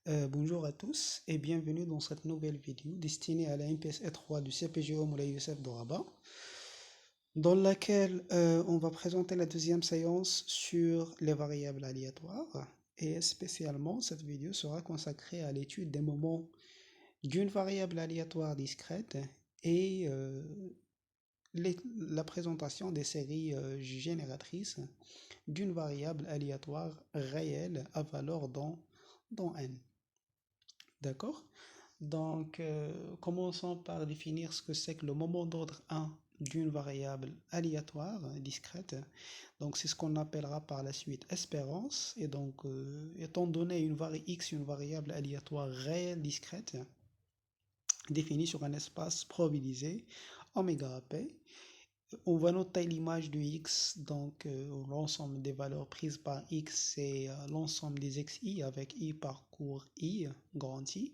Bonjour à tous et bienvenue dans cette nouvelle vidéo destinée à la MPS E3 du CPGO Moulay Youssef de Rabat, dans laquelle on va présenter la deuxième séance sur les variables aléatoires. Et spécialement, cette vidéo sera consacrée à l'étude des moments d'une variable aléatoire discrète et la présentation des séries génératrices d'une variable aléatoire réelle à valeur dans n. D'accord? Donc, commençons par définir ce que c'est que le moment d'ordre 1 d'une variable aléatoire discrète. Donc, c'est ce qu'on appellera par la suite espérance. Et donc, étant donné une variable aléatoire réelle discrète, définie sur un espace probabilisé, oméga p, on va noter l'image de x, donc l'ensemble des valeurs prises par x, c'est l'ensemble des xi avec i parcours i, grand I,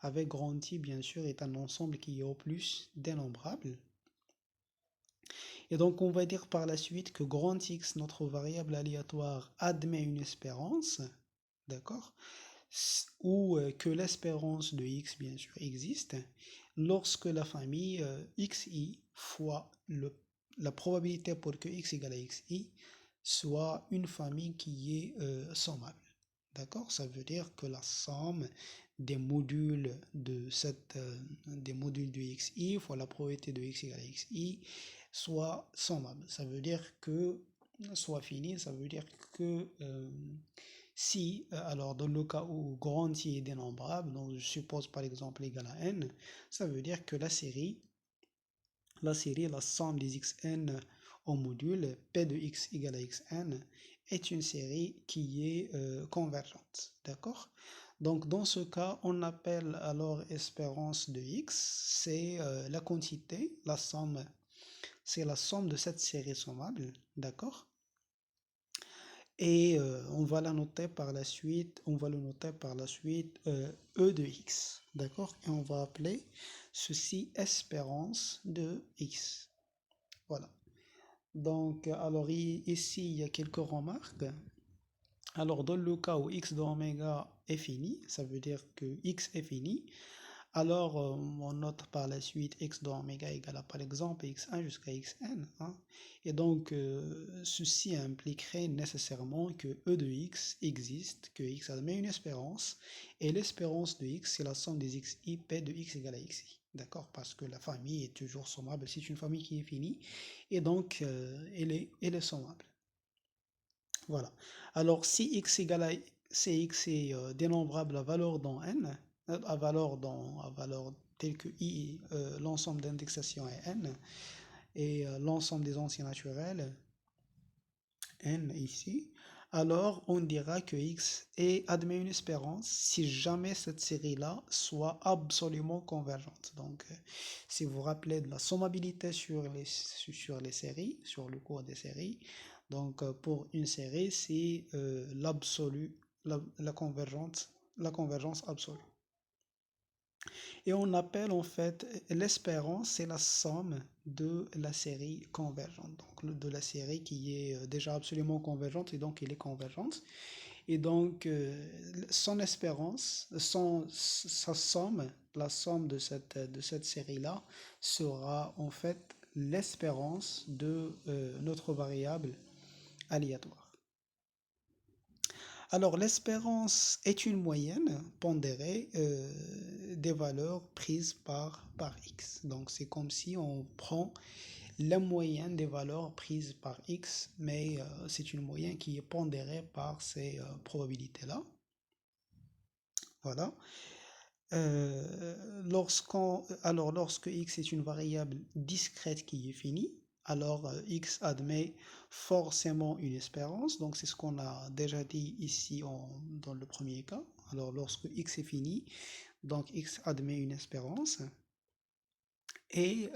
avec grand I bien sûr est un ensemble qui est au plus dénombrable. Et donc on va dire par la suite que grand X, notre variable aléatoire, admet une espérance, d'accord, ou que l'espérance de x bien sûr existe, lorsque la famille xi fois la probabilité pour que x égale à xi soit une famille qui est sommable. D'accord? Ça veut dire que la somme des modules des modules de xi fois la probabilité de x égale à xi soit sommable. Ça veut dire que soit fini, ça veut dire que si, alors dans le cas où grand I est dénombrable, donc je suppose par exemple égal à n, ça veut dire que la somme des xn au module p de x égale à xn est une série qui est convergente. D'accord? Donc dans ce cas, on appelle alors espérance de x, c'est la quantité, c'est la somme de cette série sommable. D'accord? Et on va la noter par la suite, E de x, d'accord? Et on va appeler ceci espérance de x. Voilà. Donc, alors ici, il y a quelques remarques. Alors, dans le cas où x de oméga est fini, ça veut dire que x est fini. Alors, on note par la suite x de oméga égale à par exemple x1 jusqu'à xn. Hein. Et donc, ceci impliquerait nécessairement que e de x existe, que x admet une espérance, et l'espérance de x, c'est la somme des xi, p de x égale à xi. D'accord? Parce que la famille est toujours sommable, c'est une famille qui est finie, et donc elle est sommable. Voilà. Alors, si x égale à Cx est dénombrable à valeur dans n, à valeur telle que i, l'ensemble d'indexation est n, et l'ensemble des anciens naturels, n ici, alors on dira que x admet une espérance si jamais cette série-là soit absolument convergente. Donc, si vous vous rappelez de la sommabilité sur les séries, sur le cours des séries, donc pour une série, c'est l'absolu, la convergence absolue. Et on appelle en fait l'espérance, c'est la somme de la série convergente, donc de la série qui est déjà absolument convergente et donc elle est convergente. Et donc son espérance, sa somme, la somme de cette série-là sera en fait l'espérance de notre variable aléatoire. Alors, l'espérance est une moyenne pondérée des valeurs prises par x. Donc, c'est comme si on prend la moyenne des valeurs prises par x, mais c'est une moyenne qui est pondérée par ces probabilités-là. Voilà. Lorsque x est une variable discrète qui est finie, alors x admet forcément une espérance. Donc c'est ce qu'on a déjà dit ici dans le premier cas. Alors lorsque x est fini, donc x admet une espérance. Et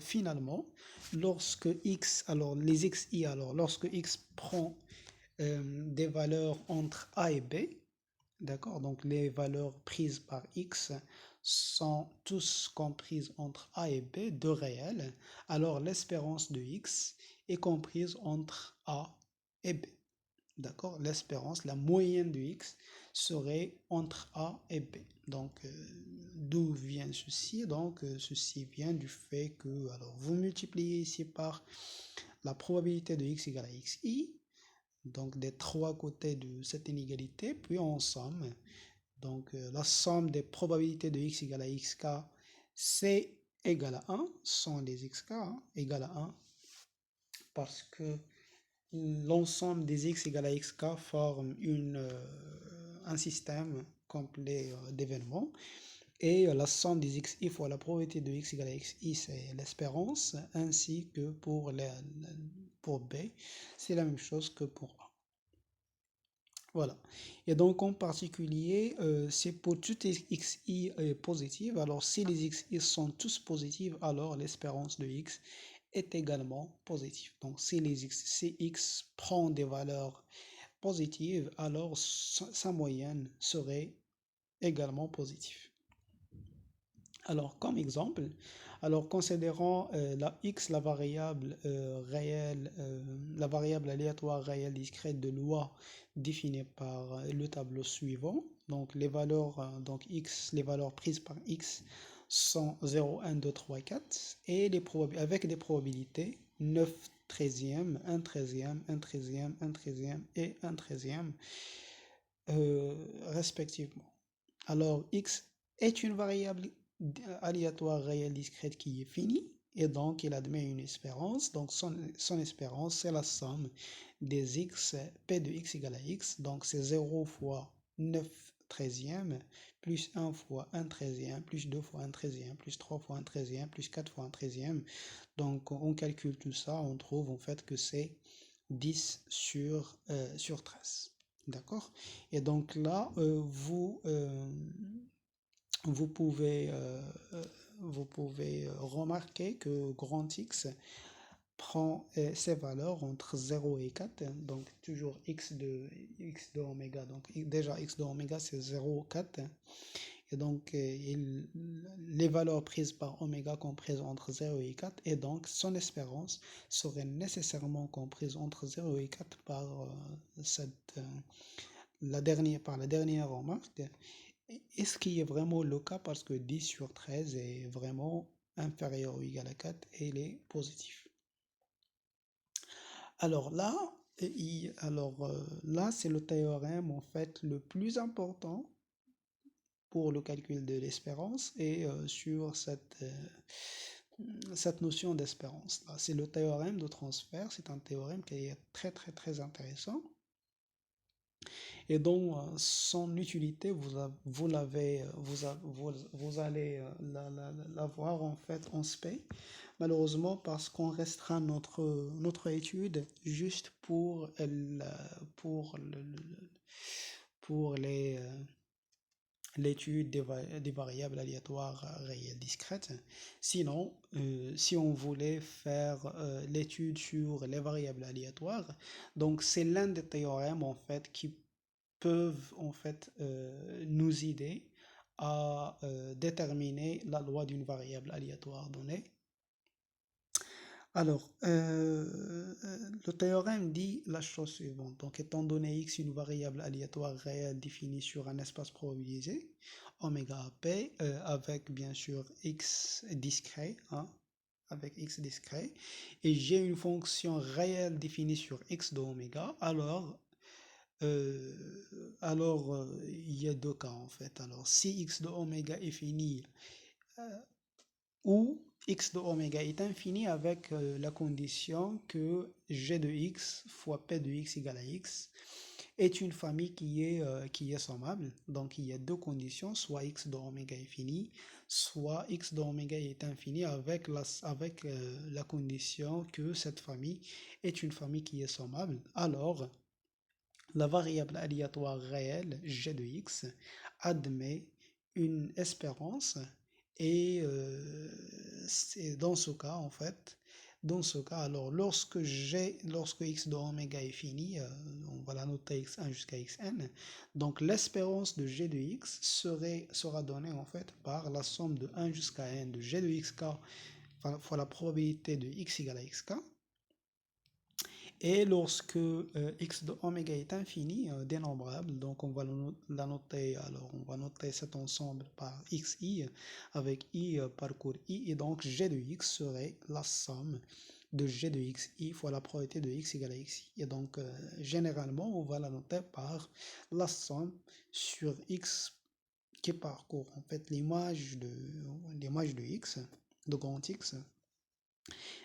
finalement, lorsque x, lorsque x prend des valeurs entre a et b, d'accord, donc les valeurs prises par x sont tous comprises entre a et b, de réels, alors l'espérance de x est comprise entre a et b. D'accord, l'espérance, la moyenne de x, serait entre A et B. Donc, d'où vient ceci? Donc, ceci vient du fait que, alors, vous multipliez ici par la probabilité de x égale à xi, donc des trois côtés de cette inégalité, puis on somme. Donc, la somme des probabilités de x égale à xk, c'est égal à 1, sont les xk, égal à 1, parce que l'ensemble des x égale à xk forme un système complet d'événements. Et la somme des xi fois la probabilité de x égale à xi, c'est l'espérance, ainsi que pour b, c'est la même chose que pour a. Voilà. Et donc, en particulier, c'est pour toutes les xi positives. Alors, si les xi sont tous positifs, alors l'espérance de x est également positive. Donc, si x prend des valeurs positives, alors sa moyenne serait également positive. Alors, comme exemple, alors considérons la x, la variable réelle, la variable aléatoire réelle discrète de loi définie par le tableau suivant. Donc, les valeurs, donc x, les valeurs prises par x sont 0, 1, 2, 3, 4 et avec des probabilités 9 treizième, 1 treizième, 1 treizième, 1 treizième et 1 treizième respectivement. Alors, x est une variable aléatoire réelle discrète qui est finie, et donc il admet une espérance. Donc, son espérance, c'est la somme des x, p de x égale à x. Donc, c'est 0 fois 9 treizième, plus 1 fois 1 treizième, plus 2 fois 1 treizième, plus 3 fois 1 treizième, plus 4 fois 1 treizième. Donc, on calcule tout ça, on trouve en fait que c'est 10 sur 13. D'accord? Et donc là, vous pouvez, remarquer que grand X prend ses valeurs entre 0 et 4, donc toujours x de oméga. Donc déjà x de oméga c'est 0, 4. Et donc les valeurs prises par oméga comprises entre 0 et 4, et donc son espérance serait nécessairement comprise entre 0 et 4 par, par la dernière remarque. Et ce qui est vraiment le cas parce que 10 sur 13 est vraiment inférieur ou égal à 4 et il est positif. Alors là, là c'est le théorème en fait le plus important pour le calcul de l'espérance et sur cette notion d'espérance. C'est le théorème de transfert, c'est un théorème qui est très très très intéressant et dont son utilité, vous allez la voir en fait en spé, malheureusement parce qu'on restera notre étude juste pour, pour l'étude des variables aléatoires réelles discrètes. Sinon, si on voulait faire l'étude sur les variables aléatoires, donc c'est l'un des théorèmes en fait qui peuvent en fait nous aider à déterminer la loi d'une variable aléatoire donnée. Alors, le théorème dit la chose suivante. Donc, étant donné x une variable aléatoire réelle définie sur un espace probabilisé, oméga p, avec bien sûr x discret, hein, avec x discret, et j'ai une fonction réelle définie sur x de oméga, il y a deux cas en fait. Alors, si x de oméga est fini ou x de oméga est infini avec la condition que g de x fois p de x égale à x est une famille qui est sommable. Donc, il y a deux conditions, soit x de oméga est fini, soit x de oméga est infini avec la condition que cette famille est une famille qui est sommable. Alors, la variable aléatoire réelle g de x admet une espérance et dans ce cas en fait, alors lorsque x de oméga est fini, on va la noter x1 jusqu'à xn, donc l'espérance de g de x sera donnée en fait par la somme de 1 jusqu'à n de g de xk fois la probabilité de x égale à xk. Et lorsque x de oméga est infini, dénombrable, donc on va la noter, alors on va noter cet ensemble par xi avec i parcours i, et donc g de x serait la somme de g de xi fois la probabilité de x égale à xi. Et donc généralement on va la noter par la somme sur x qui parcourt en fait l'image de x, de grand x,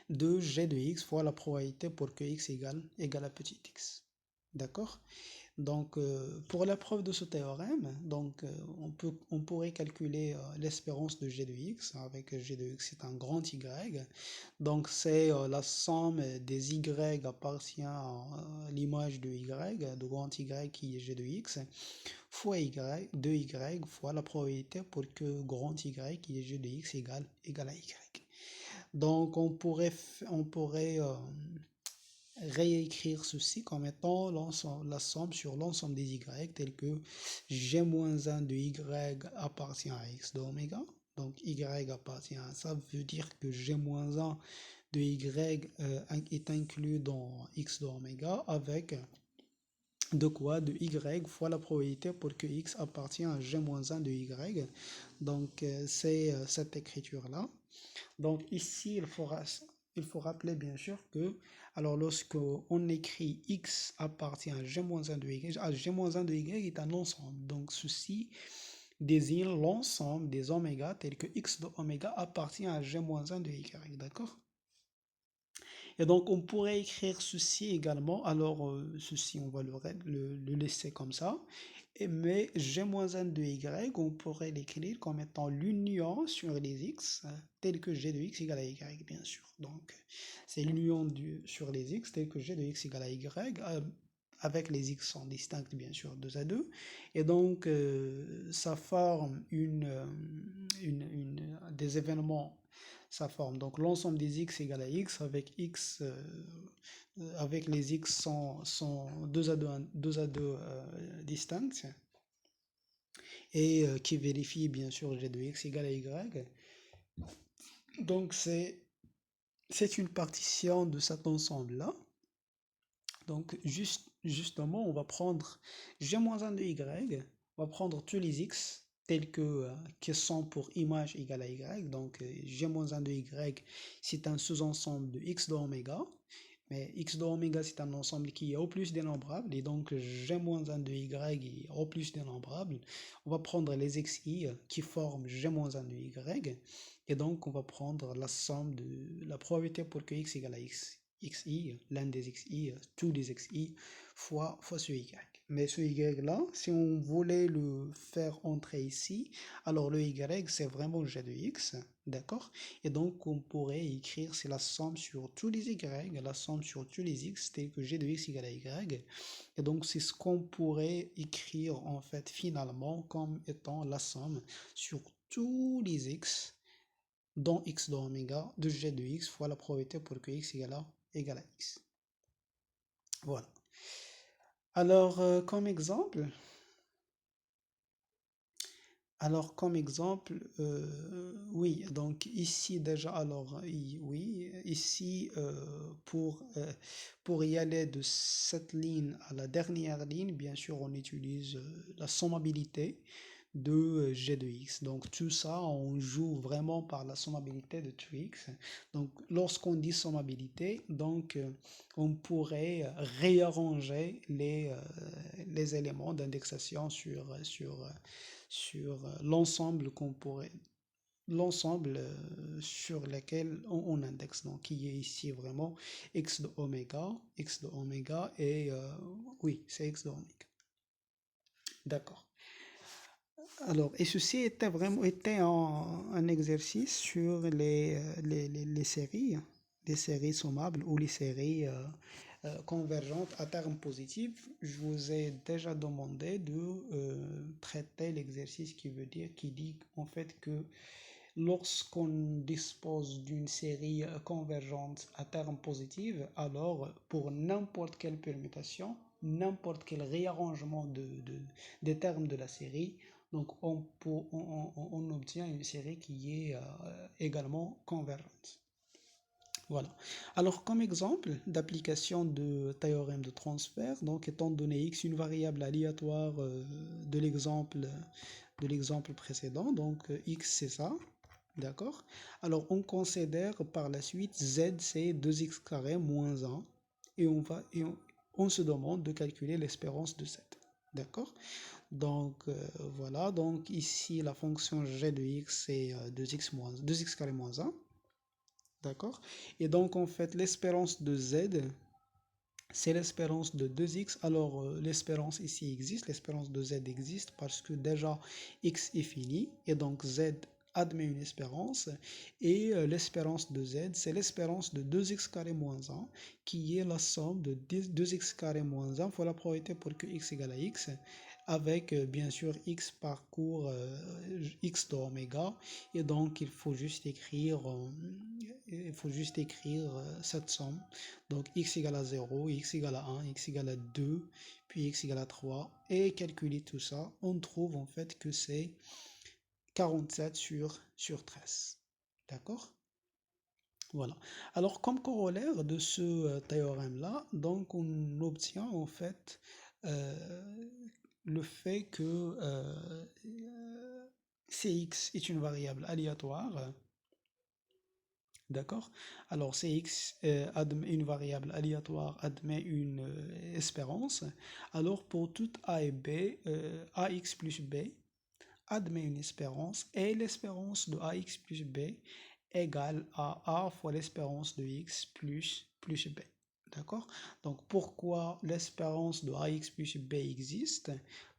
de g de x fois la probabilité pour que x égale à petit x. D'accord? Donc, pour la preuve de ce théorème, donc, on pourrait calculer l'espérance de g de x, avec g de x c'est un grand y. Donc, c'est la somme des y appartient à l'image de y, de grand y qui est g de x, fois y, 2y, fois la probabilité pour que grand y qui est g de x égale à y. Donc, on pourrait réécrire ceci comme étant la somme sur l'ensemble des y, tel que g-1 de y appartient à x de oméga. Donc, y appartient à ça, veut dire que g-1 de y est inclus dans x de oméga avec de quoi? De y fois la probabilité pour que x appartient à g-1 de y. Donc, c'est cette écriture-là. Donc ici, il faut rappeler bien sûr que, alors lorsque on écrit x appartient à g-1 de y, g-1 de y est un ensemble. Donc ceci désigne l'ensemble des oméga tels que x de oméga appartient à g-1 de y, d'accord? Et donc on pourrait écrire ceci également, alors ceci on va le laisser comme ça, mais g-1 de y, on pourrait l'écrire comme étant l'union sur les x, tel que g de x égale à y, bien sûr. Donc c'est l'union sur les x, tel que g de x égale à y, avec les x sont distincts bien sûr 2 à 2, et donc ça forme des événements, ça forme donc l'ensemble des x égale à x avec x avec les x sont 2 à 2, 2 à 2 distincts, et qui vérifie bien sûr g de x égale à y. Donc c'est une partition de cet ensemble-là. Donc justement, on va prendre g-1 de y, on va prendre tous les x tels que qui sont pour image égale à y. Donc g-1 de y, c'est un sous-ensemble de x de oméga. Mais x de oméga, c'est un ensemble qui est au plus dénombrable, et donc g-1 de y est au plus dénombrable. On va prendre les xi qui forment g-1 de y, et donc on va prendre la somme de la probabilité pour que x égale à xi, l'un des xi, tous les xi, fois ce y. Mais ce y-là, si on voulait le faire entrer ici, alors le y, c'est vraiment g de x, d'accord? Et donc, on pourrait écrire, c'est la somme sur tous les y, la somme sur tous les x, tel que g de x égale à y. Et donc, c'est ce qu'on pourrait écrire, en fait, finalement, comme étant la somme sur tous les x, dont x de oméga, de g de x fois la probabilité pour que x égale à x. Voilà. Alors, comme exemple, oui, donc ici déjà, alors oui, ici pour y aller de cette ligne à la dernière ligne, bien sûr, on utilise la sommabilité de g de x. Donc tout ça, on joue vraiment par la sommabilité de tout x. Donc lorsqu'on dit sommabilité, donc on pourrait réarranger les éléments d'indexation sur l'ensemble sur lequel on indexe, donc qui est ici vraiment x de oméga, et oui, c'est x de oméga. D'accord. Alors, et ceci était un exercice sur les séries sommables ou les séries convergentes à terme positif. Je vous ai déjà demandé de traiter l'exercice qui dit en fait que lorsqu'on dispose d'une série convergente à terme positif, alors pour n'importe quelle permutation, n'importe quel réarrangement des termes de la série, donc on obtient une série qui est également convergente. Voilà. Alors, comme exemple d'application de théorème de transfert, donc étant donné x une variable aléatoire de l'exemple précédent, donc x c'est ça, d'accord? Alors, on considère par la suite z c'est 2x carré moins 1 et on se demande de calculer l'espérance de z, d'accord? Donc, voilà, donc ici la fonction g de x c'est 2x carré moins 1. D'accord? Et donc, en fait, l'espérance de z, c'est l'espérance de 2x. Alors, l'espérance ici existe, l'espérance de z existe parce que déjà, x est fini. Et donc, z admet une espérance. Et l'espérance de z, c'est l'espérance de 2x carré moins 1, qui est la somme de 2x carré moins 1 fois la probabilité pour que x égale à x, avec bien sûr x parcourt x de oméga. Et donc, il faut juste écrire cette somme. Donc, x égale à 0, x égale à 1, x égale à 2, puis x égale à 3. Et calculer tout ça, on trouve en fait que c'est 47 sur 13. D'accord? Voilà. Alors, comme corollaire de ce théorème-là, donc on obtient en fait euh, le fait que Cx est une variable aléatoire. D'accord? Alors, Cx admet une variable aléatoire, admet une espérance. Alors, pour toute a et b, ax plus b admet une espérance et l'espérance de ax plus b égale à a fois l'espérance de x plus b. D'accord? Donc, pourquoi l'espérance de ax plus b existe?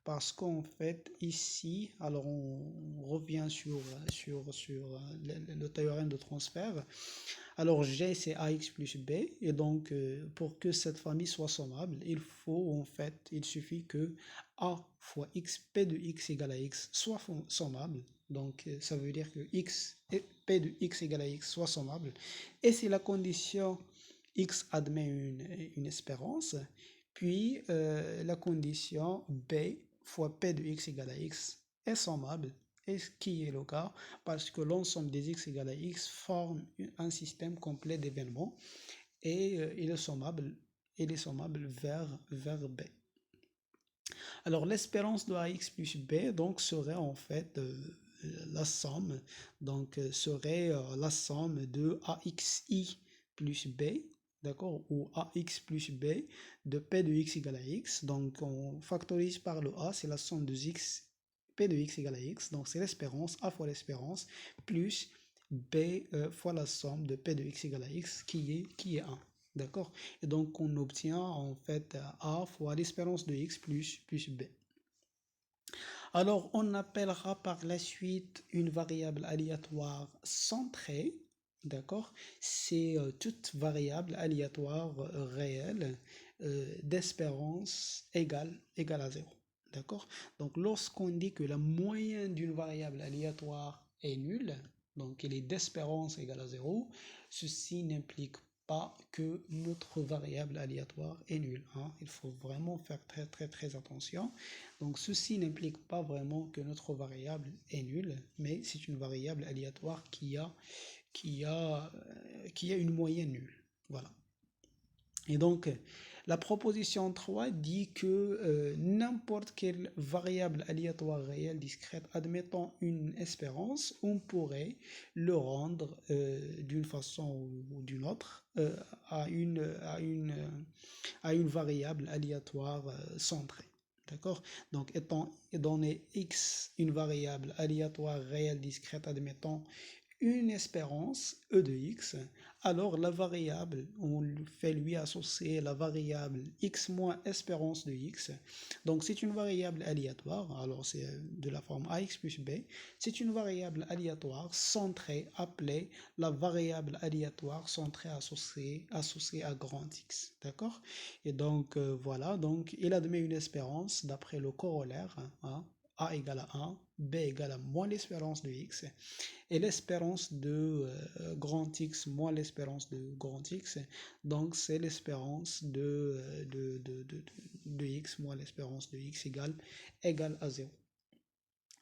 Parce qu'en fait, ici, alors on revient sur le théorème de transfert. Alors, G, c'est AX plus B. Et donc, pour que cette famille soit sommable, il suffit que A fois X, P de X égale à X soit sommable. Donc, ça veut dire que X et P de X égale à X soit sommable. Et si la condition X admet une espérance, puis la condition B fois P de X égale à X est sommable. Et ce qui est le cas, parce que l'ensemble des x égale à x forme un système complet d'événements et il est sommable vers b. Alors l'espérance de ax plus b donc serait en fait la somme, donc serait la somme de axi plus b, d'accord, ou ax plus b de p de x égale à x. Donc on factorise par le a, c'est la somme de x, p de x égale à x, donc c'est l'espérance, a fois l'espérance, plus b fois la somme de p de x égale à x qui est 1. D'accord? Et donc, on obtient en fait A fois l'espérance de x plus b. Alors, on appellera par la suite une variable aléatoire centrée. D'accord? C'est toute variable aléatoire réelle d'espérance égale à 0. D'accord? Donc, lorsqu'on dit que la moyenne d'une variable aléatoire est nulle, donc elle est d'espérance égale à 0, ceci n'implique pas que notre variable aléatoire est nulle. Hein. Il faut vraiment faire très très très attention. Donc ceci n'implique pas vraiment que notre variable est nulle, mais c'est une variable aléatoire qui a une moyenne nulle. Voilà. Et donc, la proposition 3 dit que n'importe quelle variable aléatoire réelle discrète admettant une espérance, on pourrait le rendre d'une façon ou d'une autre à une variable aléatoire centrée. D'accord? Donc, étant donné x une variable aléatoire réelle discrète admettant une espérance e de x, alors la variable, on fait lui associer la variable x moins espérance de x. Donc c'est une variable aléatoire, alors c'est de la forme ax plus b. C'est une variable aléatoire centrée appelée la variable aléatoire centrée associée à grand X. D'accord? Et donc voilà, donc il admet une espérance d'après le corollaire, hein, a égale à 1, b égale à moins l'espérance de x, et l'espérance de grand X moins l'espérance de grand X, donc c'est l'espérance de X moins l'espérance de X égale à 0.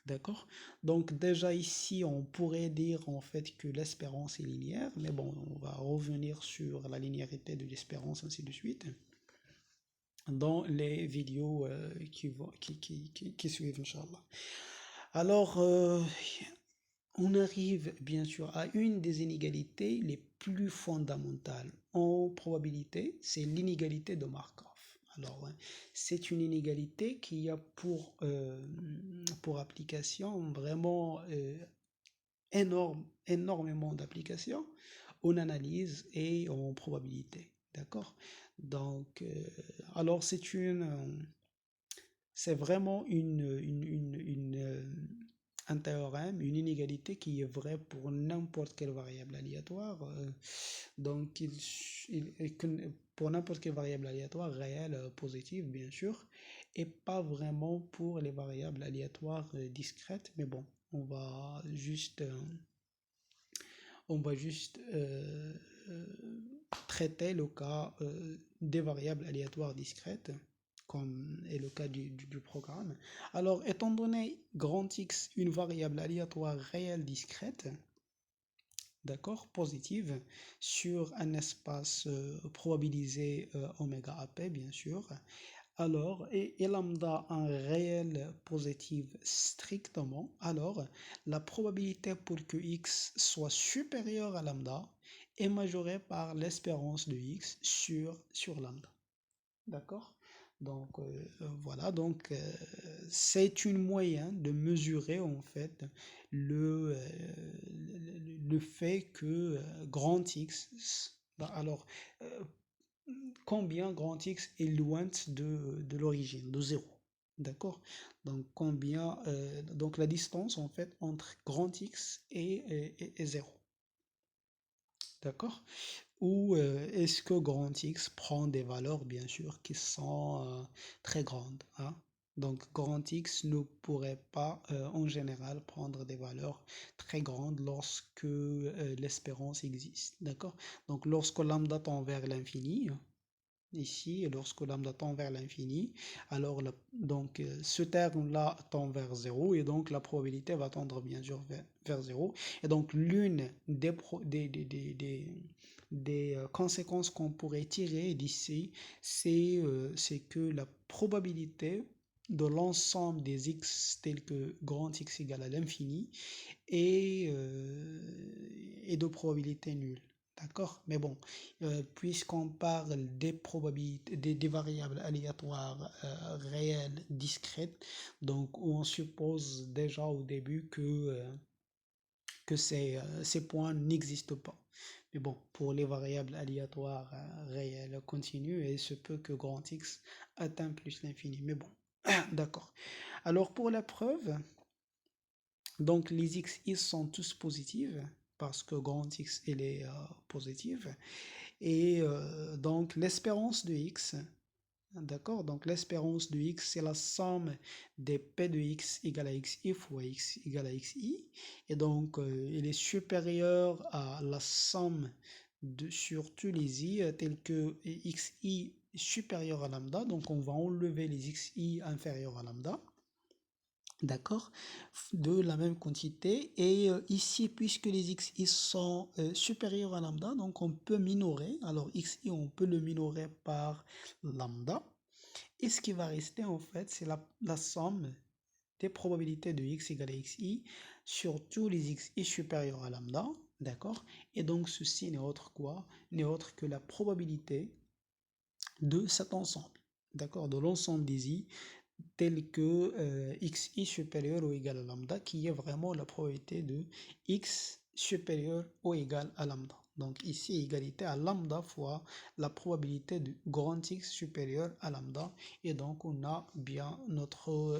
D'accord? Donc déjà ici, on pourrait dire en fait que l'espérance est linéaire, mais bon, on va revenir sur la linéarité de l'espérance, ainsi de suite, dans les vidéos qui suivent, Inch'Allah. Alors, on arrive bien sûr à une des inégalités les plus fondamentales en probabilité, c'est l'inégalité de Markov. Alors, hein, c'est une inégalité qui a pour application vraiment énormément d'applications en analyse et en probabilité. D'accord? Donc, alors c'est vraiment un théorème, une inégalité qui est vraie pour n'importe quelle variable aléatoire. Donc, pour n'importe quelle variable aléatoire, réelle, positive, bien sûr, et pas vraiment pour les variables aléatoires discrètes. Mais bon, on va juste, euh, on va juste euh, traiter le cas des variables aléatoires discrètes, comme est le cas du programme. Alors, étant donné grand X une variable aléatoire réelle discrète, d'accord, positive, sur un espace probabilisé oméga AP, bien sûr, alors, et lambda un réel positif strictement, alors la probabilité pour que x soit supérieur à lambda est majorée par l'espérance de x sur lambda. D'accord? Donc, voilà, donc c'est une moyenne de mesurer en fait le, le fait que grand X, alors, euh, combien grand X est loin de l'origine, de zéro. D'accord? Donc, donc la distance en fait entre grand X et 0. D'accord? Ou est-ce que grand X prend des valeurs, bien sûr, qui sont très grandes, hein? Donc, grand X ne pourrait pas, en général, prendre des valeurs très grandes lorsque l'espérance existe. D'accord? Donc, lorsque lambda tend vers l'infini, ici, lorsque lambda tend vers l'infini, alors donc ce terme-là tend vers 0 et donc la probabilité va tendre bien sûr vers 0. Et donc l'une des conséquences qu'on pourrait tirer d'ici, c'est que la probabilité de l'ensemble des x tels que grand X égale à l'infini est de probabilité nulle. D'accord? Mais bon, puisqu'on parle des probabilités, des variables aléatoires réelles, discrètes, donc on suppose déjà au début que ces points n'existent pas. Mais bon, pour les variables aléatoires réelles continues, il se peut que grand X atteint plus l'infini. Mais bon, d'accord. Alors pour la preuve, donc les xi sont tous positifs parce que grand X elle est positive. Et donc l'espérance de x, d'accord, donc l'espérance de x c'est la somme des p de x égale à xi fois x égale à xi. Et donc il est supérieur à la somme sur tous les i tels que xi supérieur à lambda. Donc on va enlever les xi inférieurs à lambda. D'accord, de la même quantité. Et ici, puisque les xi sont supérieurs à lambda, donc on peut minorer. Alors xi, on peut le minorer par lambda. Et ce qui va rester, en fait, c'est la somme des probabilités de x égale à xi sur tous les xi supérieurs à lambda. D'accord? Et donc, ceci n'est autre quoi? N'est autre que la probabilité de cet ensemble. D'accord? De l'ensemble des i tel que xi supérieur ou égal à lambda, qui est vraiment la probabilité de x supérieur ou égal à lambda. Donc ici, égalité à lambda fois la probabilité de grand X supérieur à lambda. Et donc, on a bien notre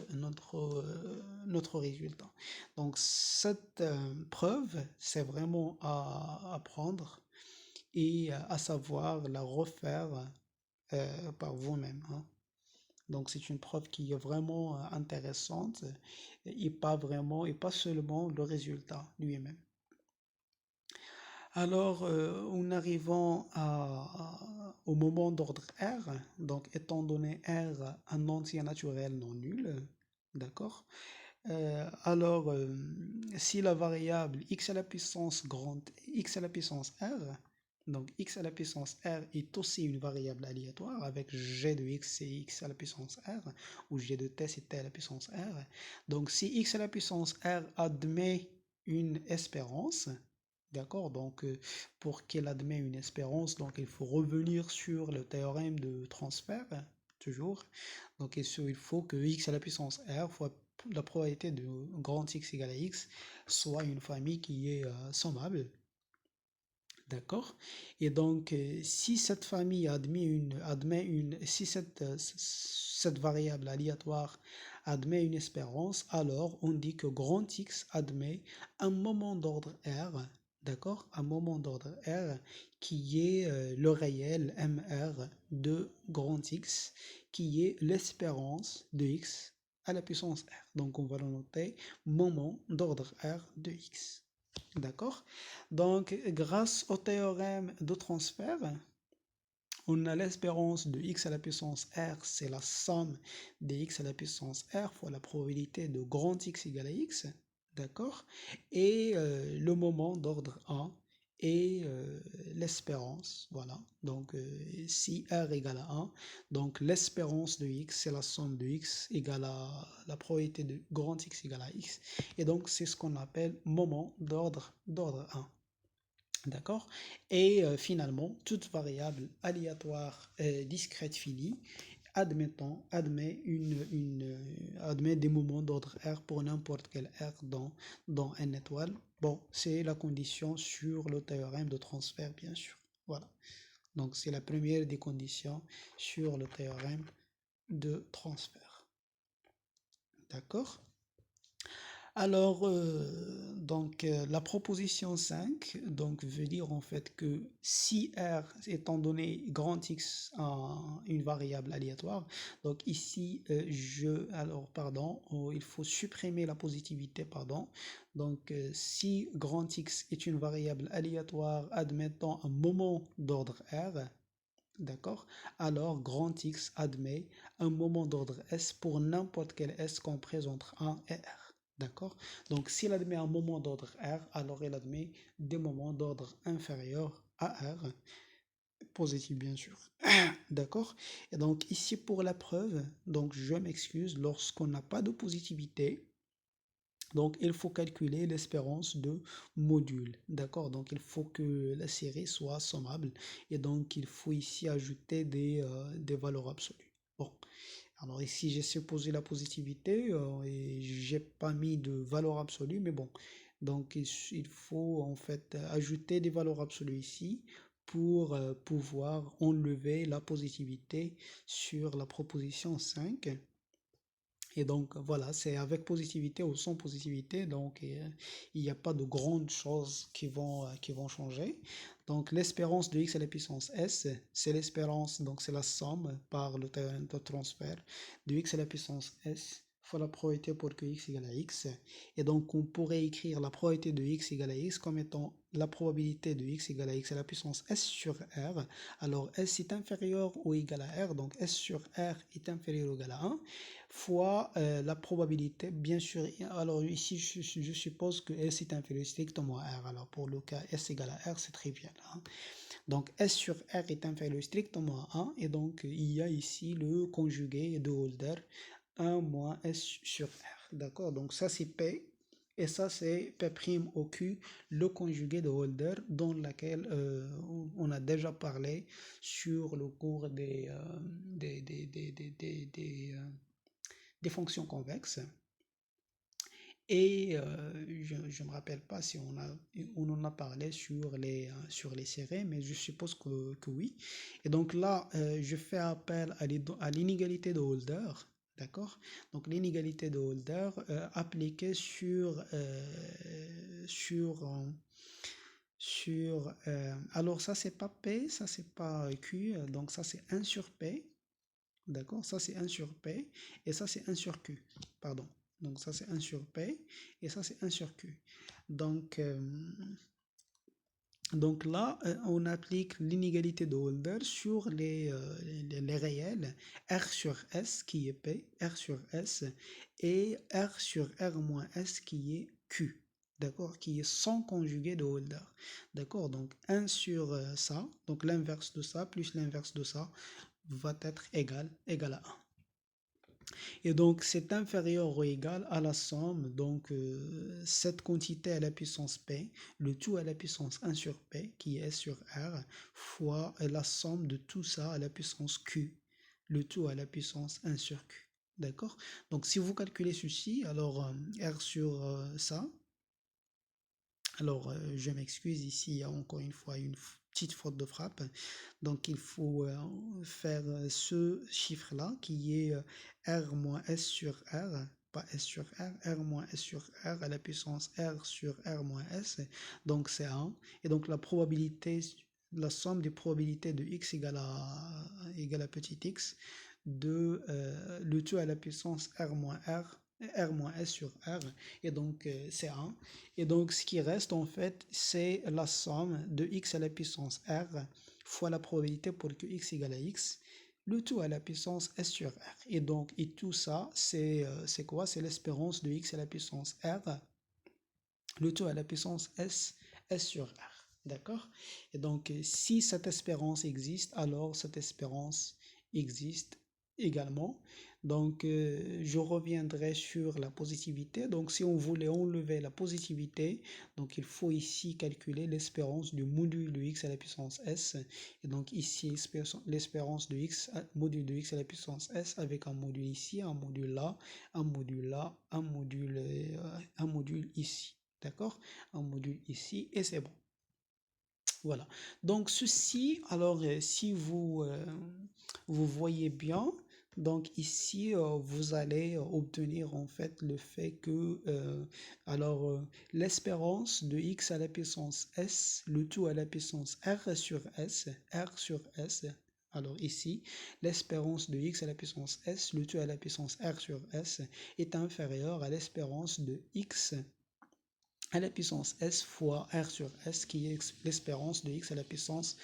résultat. Donc, cette preuve, c'est vraiment à prendre et à savoir la refaire par vous-même, hein. Donc c'est une preuve qui est vraiment intéressante et pas seulement le résultat lui-même. Alors, en arrivant au moment d'ordre R, donc étant donné R un entier naturel non nul, d'accord, Alors, si la variable x à la puissance grande, x à la puissance r, donc x à la puissance r est aussi une variable aléatoire avec g de x c'est x à la puissance r, ou g de t c'est t à la puissance r. Donc si x à la puissance r admet une espérance, d'accord, donc pour qu'elle admet une espérance, donc il faut revenir sur le théorème de transfert, toujours. Donc il faut que x à la puissance r fois la probabilité de grand X égale à X soit une famille qui est sommable. D'accord? Et donc, si cette famille si cette variable aléatoire admet une espérance, alors on dit que grand X admet un moment d'ordre R, d'accord? Un moment d'ordre R qui est le réel MR de grand X, qui est l'espérance de X à la puissance R. Donc, on va le noter moment d'ordre R de X. D'accord? Donc, grâce au théorème de transfert, on a l'espérance de x à la puissance r, c'est la somme de x à la puissance r fois la probabilité de grand X égale à x, d'accord? Et le moment d'ordre 1 et l'espérance, voilà. Donc, si r égale à 1, donc l'espérance de x, c'est la somme de x égale à la probabilité de grand X égale à x. Et donc, c'est ce qu'on appelle moment d'ordre 1. D'accord? Et finalement, toute variable aléatoire discrète finie admet des moments d'ordre R pour n'importe quel R dans n étoile. Bon, c'est la condition sur le théorème de transfert, bien sûr. Voilà. Donc, c'est la première des conditions sur le théorème de transfert. D'accord? Alors, la proposition 5 donc, veut dire en fait que si R étant donné grand X une variable aléatoire, donc ici, il faut supprimer la positivité, pardon. Donc, si grand X est une variable aléatoire admettant un moment d'ordre R, d'accord, alors grand X admet un moment d'ordre S pour n'importe quel S compris entre 1 et R. D'accord? Donc, s'il admet un moment d'ordre R, alors il admet des moments d'ordre inférieur à R, positif bien sûr. D'accord? Et donc, ici pour la preuve, donc je m'excuse, lorsqu'on n'a pas de positivité, donc il faut calculer l'espérance de module. D'accord? Donc, il faut que la série soit sommable. Et donc, il faut ici ajouter des valeurs absolues. Bon. Alors ici, j'ai supposé la positivité et j'ai pas mis de valeur absolue, mais bon. Donc il faut en fait ajouter des valeurs absolues ici pour pouvoir enlever la positivité sur la proposition 5. Et donc voilà, c'est avec positivité ou sans positivité, donc il n'y a pas de grandes choses qui vont changer. Donc l'espérance de x à la puissance s, c'est l'espérance, donc c'est la somme par le théorème de transfert de x à la puissance s fois la probabilité pour que x égale à x. Et donc on pourrait écrire la probabilité de x égale à x comme étant la probabilité de x égale à x à la puissance s sur r. Alors s est inférieur ou égal à r, donc s sur r est inférieur ou égal à 1 fois la probabilité, bien sûr. Alors ici, je suppose que S est inférieur strictement à R. Alors pour le cas S égale à R, c'est trivial. Hein. Donc S sur R est inférieur strictement à 1. Et donc il y a ici le conjugué de Holder, 1 moins S sur R. D'accord? Donc ça c'est P. Et ça c'est P' au Q, le conjugué de Holder, dans laquelle on a déjà parlé sur le cours des fonctions convexes. Et je ne me rappelle pas si on en a parlé sur les séries, mais je suppose que oui. Et donc là, je fais appel à l'inégalité de Holder, d'accord? Donc l'inégalité de Holder appliquée alors ça c'est pas P, ça c'est pas Q, donc ça c'est 1 sur P. D'accord? Ça, c'est 1 sur P. Et ça, c'est 1 sur Q. Pardon. Donc, ça, c'est 1 sur P. Et ça, c'est 1 sur Q. Donc, Donc là, on applique l'inégalité de Holder sur les réels R sur S qui est P, R sur S, et R sur R moins S qui est Q. D'accord? Qui est sans conjugué de Holder. D'accord? Donc 1 sur ça, donc l'inverse de ça plus l'inverse de ça va être égal à 1. Et donc, c'est inférieur ou égal à la somme, donc cette quantité à la puissance P, le tout à la puissance 1 sur P, qui est S sur R, fois la somme de tout ça à la puissance Q, le tout à la puissance 1 sur Q. D'accord? Donc, si vous calculez ceci, alors R sur ça, alors je m'excuse, ici il y a encore une fois une petite faute de frappe. Donc il faut faire ce chiffre-là qui est R moins S sur R, pas S sur R, R moins S sur R à la puissance R sur R moins S, donc c'est 1. Et donc la probabilité, la somme des probabilités de x égale à petit x de le tout à la puissance R moins R, R moins S sur R, et donc c'est 1. Et donc ce qui reste en fait, c'est la somme de x à la puissance R fois la probabilité pour que x égale à x, le tout à la puissance s sur r. Et donc, et tout ça, c'est quoi? C'est l'espérance de x à la puissance r, le tout à la puissance s sur r. D'accord? Et donc, si cette espérance existe, alors cette espérance existe également. Donc, je reviendrai sur la positivité. Donc, si on voulait enlever la positivité, donc il faut ici calculer l'espérance du module de x à la puissance s. Et donc, ici, l'espérance de x, module de x à la puissance s avec un module ici, un module là, un module là, un module ici. D'accord? Un module ici et c'est bon. Voilà. Donc ceci, alors si vous voyez bien, donc ici vous allez obtenir en fait le fait que l'espérance de x à la puissance s, le tout à la puissance r sur s, alors ici, l'espérance de x à la puissance s, le tout à la puissance r sur s, est inférieure à l'espérance de x à la puissance s fois r sur s, qui est l'espérance de x à la puissance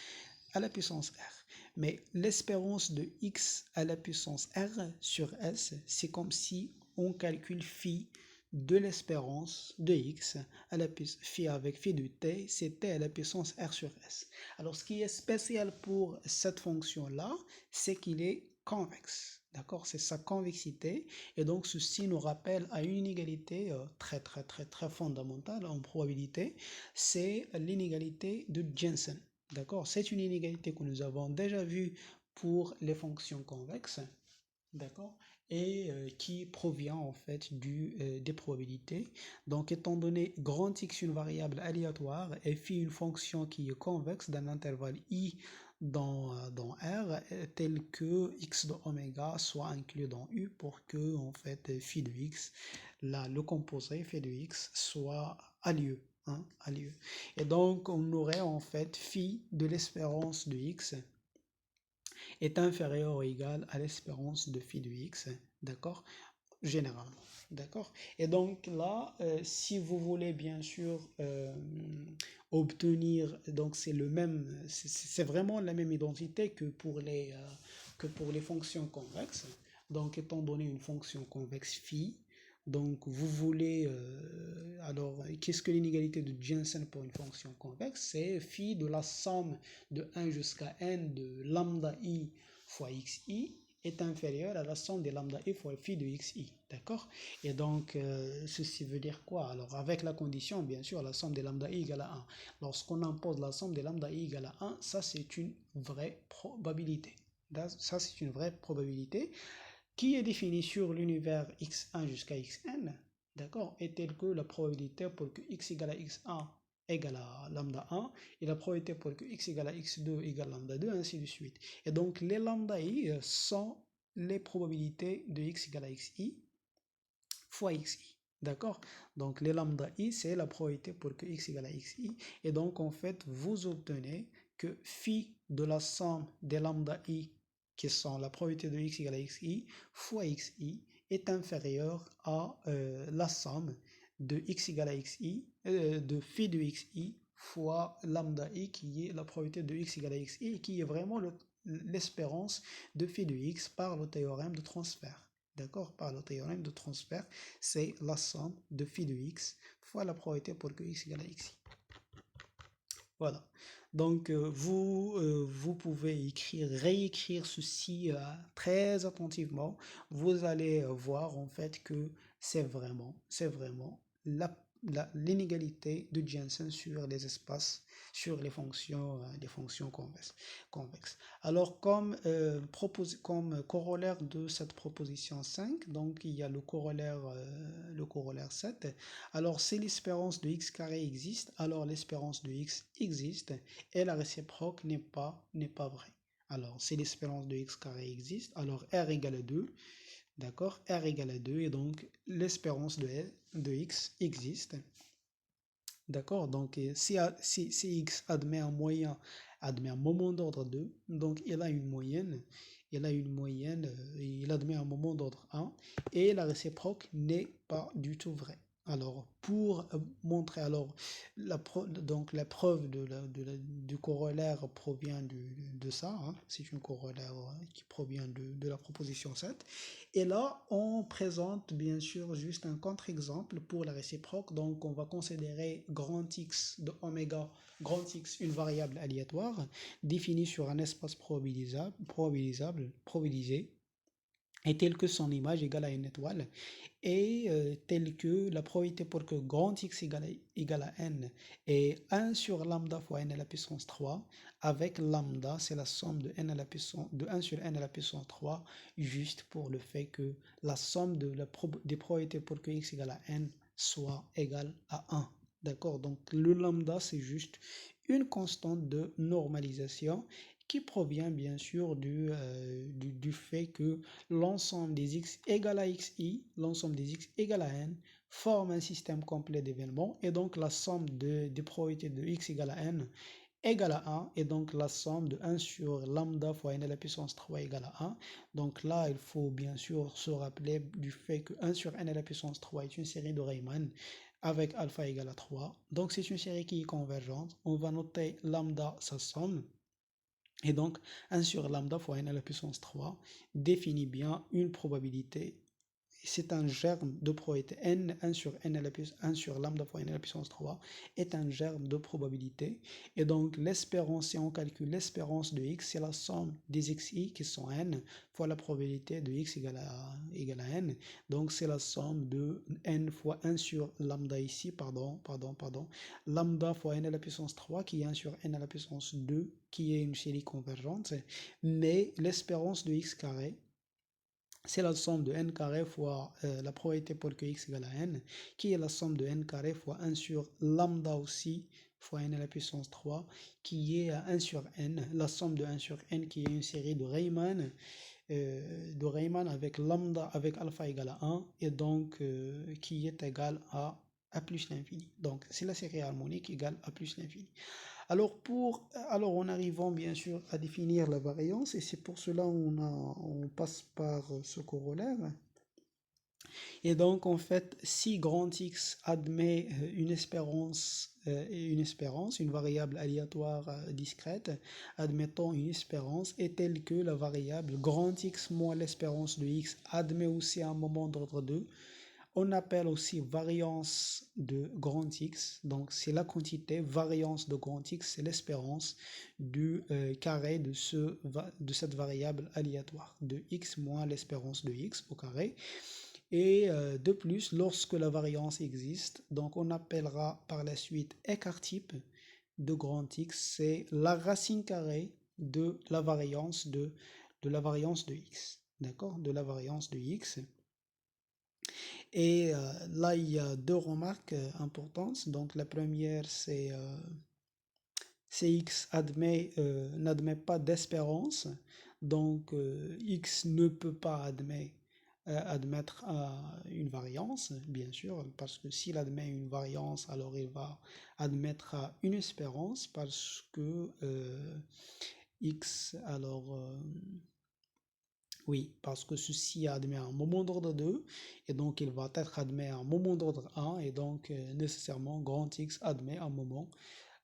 r. Mais l'espérance de x à la puissance r sur s, c'est comme si on calcule phi de l'espérance de x à la phi avec phi de t, c'est t à la puissance r sur s. Alors ce qui est spécial pour cette fonction-là, c'est qu'il est convexe. D'accord? C'est sa convexité. Et donc, ceci nous rappelle à une inégalité très fondamentale en probabilité. C'est l'inégalité de Jensen. D'accord? C'est une inégalité que nous avons déjà vue pour les fonctions convexes. D'accord? Et qui provient en fait des probabilités. Donc, étant donné grand X une variable aléatoire et phi une fonction qui est convexe d'un intervalle I dans R, tel que X de oméga soit inclus dans U pour que en fait phi de X, là, le composé phi de X soit à lieu. Hein, à lieu. Et donc, on aurait en fait phi de l'espérance de X est inférieur ou égal à l'espérance de phi de x, d'accord, généralement, d'accord. Et donc là, si vous voulez bien sûr obtenir, donc c'est le même, c'est vraiment la même identité que pour les fonctions convexes. Donc étant donné une fonction convexe phi, donc vous voulez, alors qu'est-ce que l'inégalité de Jensen pour une fonction convexe? C'est phi de la somme de 1 jusqu'à n de lambda i fois xi est inférieur à la somme de lambda i fois phi de xi, d'accord? Et donc, ceci veut dire quoi? Alors, avec la condition, bien sûr, la somme de lambda i égale à 1. Lorsqu'on impose la somme de lambda i égale à 1, ça c'est une vraie probabilité. Ça c'est une vraie probabilité qui est définie sur l'univers x1 jusqu'à xn, d'accord, est telle que la probabilité pour que x égale à x1 égale à lambda 1 et la probabilité pour que x égale à x2 égale à lambda 2, ainsi de suite. Et donc les lambda i sont les probabilités de x égale à xi fois xi. D'accord? Donc les lambda i, c'est la probabilité pour que x égale à xi. Et donc en fait, vous obtenez que phi de la somme des lambda i, qui sont la probabilité de x égale à xi, fois xi, est inférieure à la somme de x égale à xi, de phi de xi fois lambda i qui est la probabilité de x égale à xi et qui est vraiment l'espérance de phi de x par le théorème de transfert. D'accord? Par le théorème de transfert, c'est la somme de phi de x fois la probabilité pour que x égale à xi. Voilà. Donc, vous pouvez réécrire ceci très attentivement. Vous allez voir en fait que c'est vraiment l'inégalité de Jensen sur les espaces, sur les fonctions convexes. Alors, comme corollaire de cette proposition 5, donc il y a le corollaire 7. Alors, si l'espérance de x carré existe, alors l'espérance de x existe et la réciproque n'est pas vraie. Alors, si l'espérance de x carré existe, alors r égale à 2, d'accord? R égale à 2 et donc l'espérance de x existe. D'accord? Donc, si x admet un moment d'ordre 2, donc il a une moyenne, il admet un moment d'ordre 1, et la réciproque n'est pas du tout vraie. Alors, pour montrer, alors, donc la preuve du corollaire provient de ça, hein, c'est une corollaire qui provient de la proposition 7. Et là, on présente bien sûr juste un contre-exemple pour la réciproque. Donc, on va considérer grand X de oméga, grand X, une variable aléatoire définie sur un espace probabilisé, et tel que son image égale à une étoile, et tel que la probabilité pour que grand X égale à n est 1 sur lambda fois n à la puissance 3, avec lambda, c'est la somme de 1 sur n à la puissance 3, juste pour le fait que la somme des probabilités pour que x égale à n soit égale à 1. D'accord? Donc le lambda, c'est juste une constante de normalisation qui provient bien sûr du fait que l'ensemble des x égale à xi, l'ensemble des x égale à n, forme un système complet d'événements, et donc la somme des probabilités de x égale à n égale à 1, et donc la somme de 1 sur lambda fois n à la puissance 3 égale à 1. Donc là, il faut bien sûr se rappeler du fait que 1 sur n à la puissance 3 est une série de Riemann avec alpha égale à 3. Donc c'est une série qui est convergente. On va noter lambda, sa somme. Et donc, 1 sur lambda fois n à la puissance 3 définit bien une probabilité. C'est un germe de probabilité. 1 sur n à la puissance 1 sur lambda fois n à la puissance 3 est un germe de probabilité. Et donc, l'espérance, si on calcule l'espérance de x, c'est la somme des xi qui sont n fois la probabilité de x égale à n. Donc, c'est la somme de n fois 1 sur lambda ici, lambda fois n à la puissance 3 qui est 1 sur n à la puissance 2 qui est une série convergente. Mais l'espérance de x carré, c'est la somme de n carré fois la probabilité pour que x égale à n, qui est la somme de n carré fois 1 sur lambda aussi, fois n à la puissance 3, qui est 1 sur n, la somme de 1 sur n qui est une série de Riemann avec lambda, avec alpha égale à 1, et donc qui est égal à plus l'infini. Donc c'est la série harmonique égale à plus l'infini. Alors, en arrivant bien sûr à définir la variance, et c'est pour cela on passe par ce corollaire. Et donc, en fait, si grand X admet une variable aléatoire discrète, admettant une espérance, est telle que la variable grand X moins l'espérance de X admet aussi un moment d'ordre 2, on appelle aussi variance de grand X, donc c'est la quantité, variance de grand X, c'est l'espérance du carré de cette variable aléatoire, de X moins l'espérance de X au carré. Et de plus, lorsque la variance existe, donc on appellera par la suite écart type de grand X, c'est la racine carrée de la variance de X, d'accord, de la variance de X. Et là, il y a deux remarques importantes. Donc, la première, c'est X n'admet pas d'espérance. Donc, X ne peut pas admettre une variance, bien sûr, parce que s'il admet une variance, alors il va admettre une espérance, parce que X, oui, parce que ceci admet un moment d'ordre 2, et donc il va être admet un moment d'ordre 1, et donc nécessairement grand X admet un moment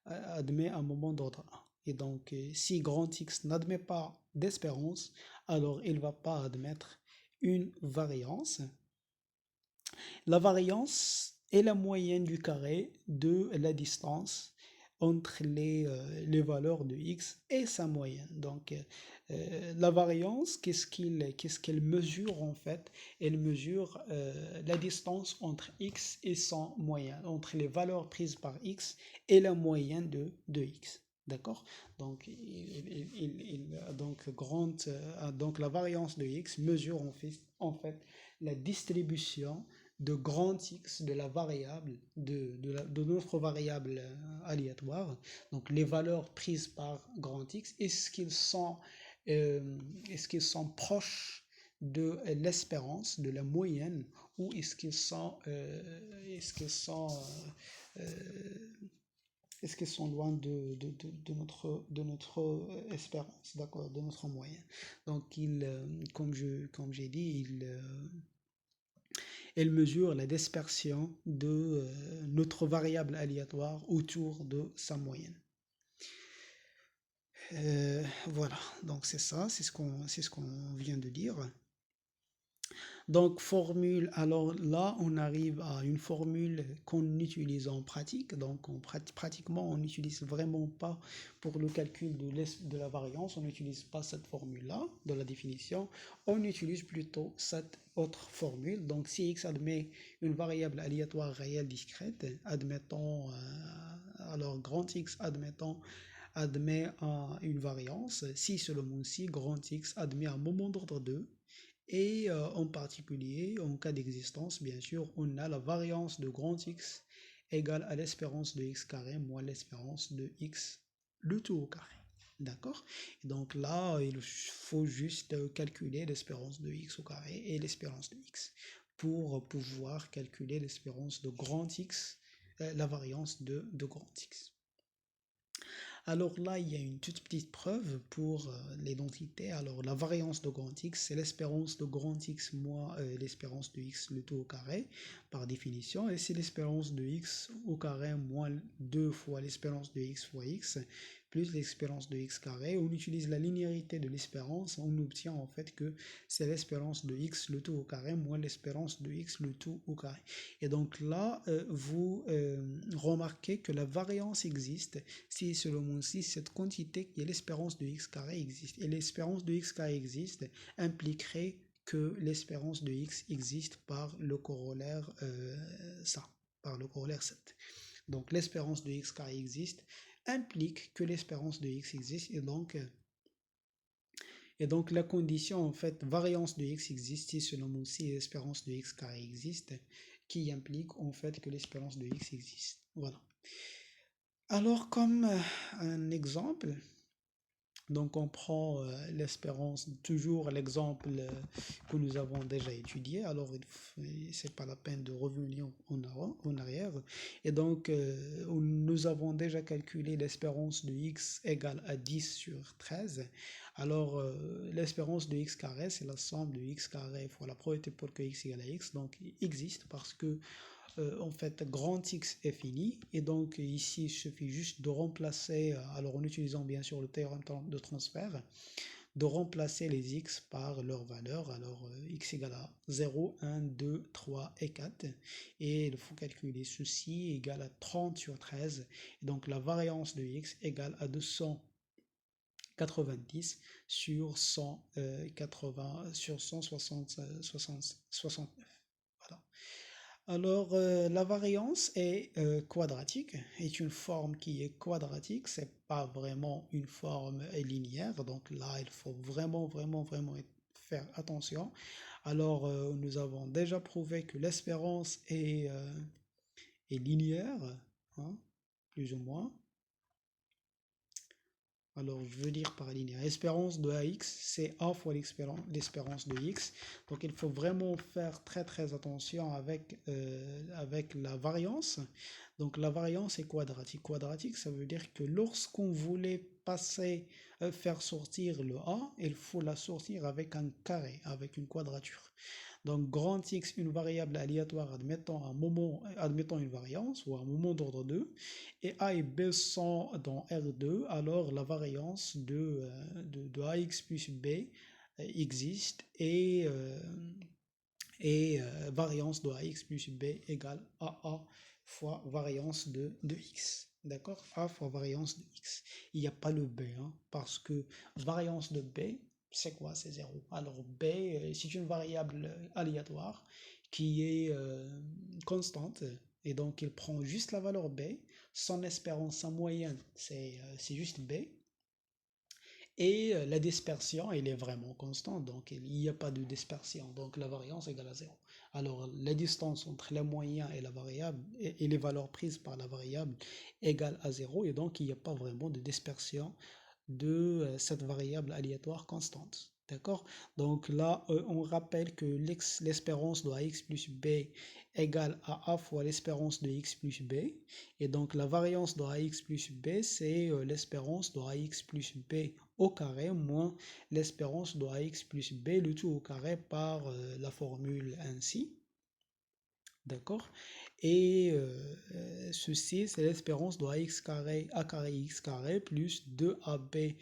admet un moment d'ordre 1. Et donc, si grand X n'admet pas d'espérance, alors il ne va pas admettre une variance. La variance est la moyenne du carré de la distance entre les valeurs de x et sa moyenne. Donc, la variance, qu'est-ce qu'elle mesure en fait? Elle mesure la distance entre x et son moyenne, entre les valeurs prises par x et la moyenne de x. D'accord? Donc, donc, la variance de x mesure en fait la distribution de grand X de la variable, de notre variable aléatoire, donc les valeurs prises par grand X, est-ce qu'ils sont proches de l'espérance, de la moyenne, ou est-ce qu'ils sont loin de notre espérance, d'accord, de notre moyenne. Donc, comme j'ai dit, elle mesure la dispersion de notre variable aléatoire autour de sa moyenne. Voilà, donc c'est ça, c'est ce qu'on vient de dire. Donc, formule, alors là, on arrive à une formule qu'on utilise en pratique. Donc, pratiquement, on n'utilise vraiment pas pour le calcul de la variance, on n'utilise pas cette formule-là de la définition. On utilise plutôt cette autre formule. Donc, si x admet une variable aléatoire réelle discrète, admettons, alors grand X admet une variance, si seulement si grand X admet un moment d'ordre 2, et en particulier, en cas d'existence, bien sûr, on a la variance de grand X égale à l'espérance de x carré moins l'espérance de x le tout au carré. D'accord? Donc là, il faut juste calculer l'espérance de x au carré et l'espérance de x pour pouvoir calculer l'espérance de grand X, la variance de grand X. Alors là, il y a une toute petite preuve pour l'identité. Alors la variance de grand X, c'est l'espérance de grand X moins l'espérance de X le tout au carré, par définition. Et c'est l'espérance de X au carré moins 2 fois l'espérance de X fois X, plus l'espérance de X carré. On utilise la linéarité de l'espérance. On obtient en fait que c'est l'espérance de X le tout au carré moins l'espérance de X le tout au carré. Et donc là, vous remarquez que la variance existe si seulement si cette quantité qui est l'espérance de x carré existe. Et l'espérance de x carré existe impliquerait que l'espérance de x existe par le corollaire ça, par le corollaire 7. Donc l'espérance de x carré existe implique que l'espérance de x existe et donc la condition en fait variance de x existe si seulement si l'espérance de x carré existe qui implique en fait que l'espérance de x existe. Voilà. Alors, comme un exemple, donc on prend l'espérance, toujours l'exemple que nous avons déjà étudié, alors c'est pas la peine de revenir en arrière. Et donc, nous avons déjà calculé l'espérance de x égale à 10 sur 13. Alors, l'espérance de x carré, c'est la somme de x carré fois la probabilité pour que x égale à x, donc il existe parce que en fait, grand X est fini. Et donc, ici, il suffit juste de remplacer, alors en utilisant bien sûr le théorème de transfert, de remplacer les X par leurs valeurs. Alors, X égale à 0, 1, 2, 3 et 4. Et il faut calculer ceci égale à 30 sur 13. Et donc, la variance de X égale à 290 sur 180, sur 160, 69. Voilà. Alors, la variance est quadratique, est une forme qui est quadratique, c'est pas vraiment une forme linéaire, donc là, il faut vraiment faire attention. Alors, nous avons déjà prouvé que l'espérance est linéaire, hein, plus ou moins. Alors, je veux dire par linéaire. L'espérance de AX, c'est A fois l'espérance de X. Donc, il faut vraiment faire très attention avec la variance. Donc, la variance est quadratique. Quadratique, ça veut dire que lorsqu'on voulait faire sortir le A, il faut la sortir avec un carré, avec une quadrature. Donc, grand X, une variable aléatoire admettant une variance ou un moment d'ordre 2, et A et B sont dans R2, alors la variance de AX plus B existe et variance de AX plus B égale AA fois variance de X. D'accord? A fois variance de X. Il n'y a pas le B, hein, parce que variance de B, c'est quoi? C'est 0. Alors B, c'est une variable aléatoire qui est constante, et donc il prend juste la valeur B. Son espérance en moyenne, c'est juste B. Et la dispersion, elle est vraiment constante, donc il n'y a pas de dispersion, donc la variance égale à 0. Alors la distance entre les moyens et la variable et les valeurs prises par la variable égale à 0, et donc il n'y a pas vraiment de dispersion de cette variable aléatoire constante. D'accord? Donc là, on rappelle que l'espérance de AX plus B égale à A fois l'espérance de X plus B. Et donc la variance de AX plus B, c'est l'espérance de AX plus B au carré moins l'espérance de AX plus B, le tout au carré par la formule ainsi. D'accord? Et ceci, c'est l'espérance de AX carré, A carré X carré plus 2AB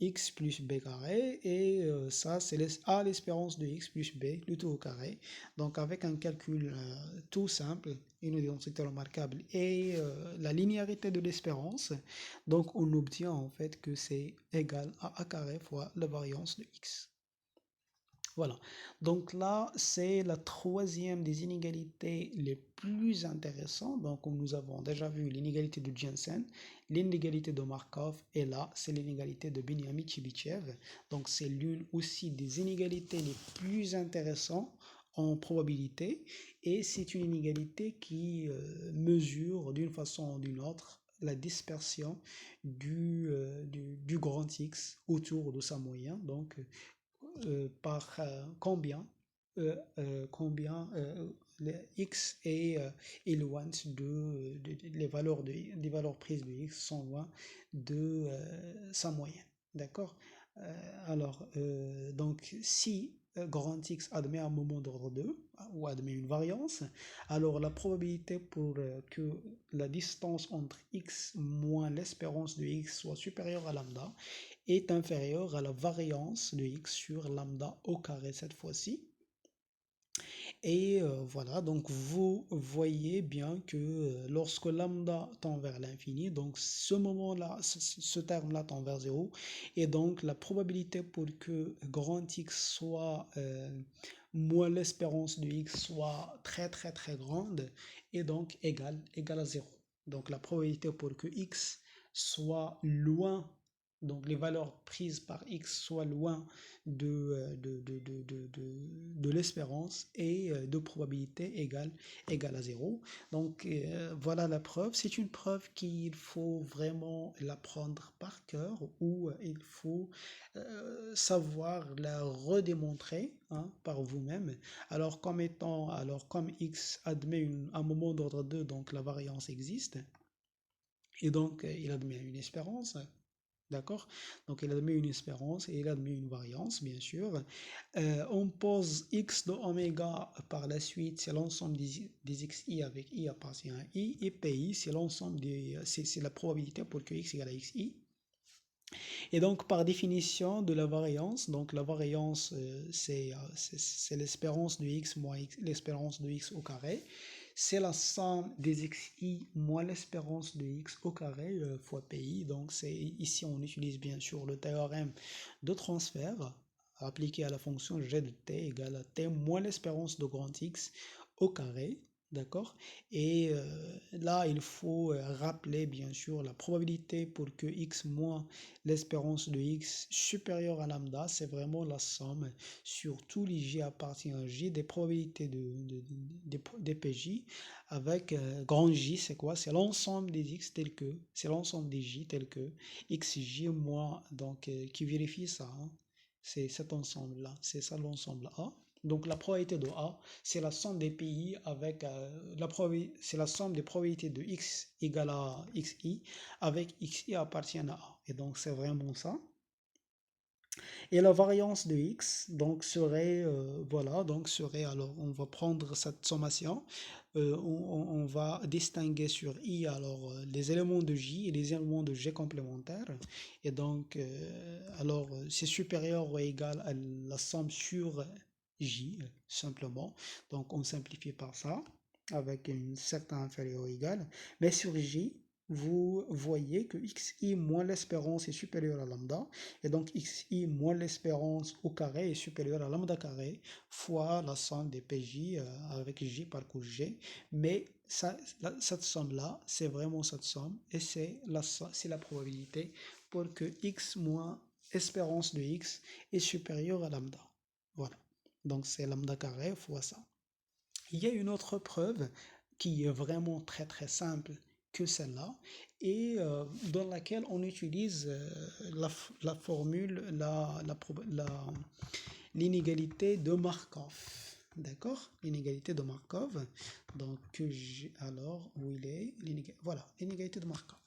X plus B carré. Et ça, c'est l'espérance de X plus B, le tout au carré. Donc, avec un calcul tout simple, une identité remarquable et la linéarité de l'espérance, donc on obtient en fait que c'est égal à A carré fois la variance de X. Voilà, donc là, c'est la troisième des inégalités les plus intéressantes. Donc, nous avons déjà vu l'inégalité de Jensen, l'inégalité de Markov, et là, c'est l'inégalité de Benjamín-Tchibyshev. Donc, c'est l'une aussi des inégalités les plus intéressantes en probabilité, et c'est une inégalité qui mesure d'une façon ou d'une autre la dispersion du grand X autour de sa moyenne. Donc, par combien les x est loin les valeurs des valeurs prises de x sont loin de sa moyenne. D'accord? Donc si grand X admet un moment d'ordre 2 ou admet une variance, alors la probabilité pour que la distance entre X moins l'espérance de X soit supérieure à lambda est inférieure à la variance de X sur lambda au carré cette fois-ci. Et voilà, donc vous voyez bien que lorsque lambda tend vers l'infini, donc ce moment-là, ce terme-là tend vers 0, et donc la probabilité pour que grand X soit moins l'espérance de X soit très très très grande, est donc égale à 0. Donc la probabilité pour que X soit loin, donc les valeurs prises par X soient loin de l'espérance et de probabilité égale à 0. Donc voilà la preuve. C'est une preuve qu'il faut vraiment l'apprendre par cœur, ou il faut savoir la redémontrer par vous-même. Alors comme X admet un moment d'ordre 2, donc la variance existe, et donc il admet une espérance. D'accord? Donc, il admet une espérance et il admet une variance, bien sûr. On pose x de oméga par la suite, c'est l'ensemble des xi avec i appartient à i, et pi, c'est l'ensemble c'est la probabilité pour que x égale à xi. Et donc, par définition de la variance, donc la variance, c'est l'espérance de x moins l'espérance de x au carré. C'est la somme des xi moins l'espérance de x au carré fois pi. Donc, ici, on utilise bien sûr le théorème de transfert appliqué à la fonction g de t égale à t moins l'espérance de grand X au carré. D'accord? Et là, il faut rappeler bien sûr la probabilité pour que x moins l'espérance de x supérieure à lambda, c'est vraiment la somme sur tous les j appartient à j des probabilités des PJ avec grand J, c'est quoi? C'est l'ensemble des x tel que, c'est l'ensemble des j tel que xj moins, donc qui vérifie ça, hein. C'est cet ensemble-là, c'est ça l'ensemble A. Donc la probabilité de A, c'est la somme des PI avec c'est la somme des probabilités de X égale à XI avec XI appartient à A. Et donc c'est vraiment ça. Et la variance de x, donc serait, voilà, donc serait, alors on va prendre cette sommation, on va distinguer sur i, alors les éléments de j et les éléments de g complémentaires. Et donc, alors c'est supérieur ou égal à la somme sur j, simplement. Donc on simplifie par ça, avec une certaine inférieur ou égal. Mais sur j, vous voyez que xi moins l'espérance est supérieur à lambda, et donc xi moins l'espérance au carré est supérieur à lambda carré fois la somme des pj avec j par couche g. Mais ça, cette somme-là, c'est vraiment cette somme, et c'est la probabilité pour que x moins espérance de x est supérieur à lambda. Voilà. Donc c'est lambda carré fois ça. Il y a une autre preuve qui est vraiment très très simple que celle-là, et dans laquelle on utilise la formule, l'inégalité de Markov. D'accord? L'inégalité de Markov. Donc, alors, où il est? Voilà, l'inégalité de Markov.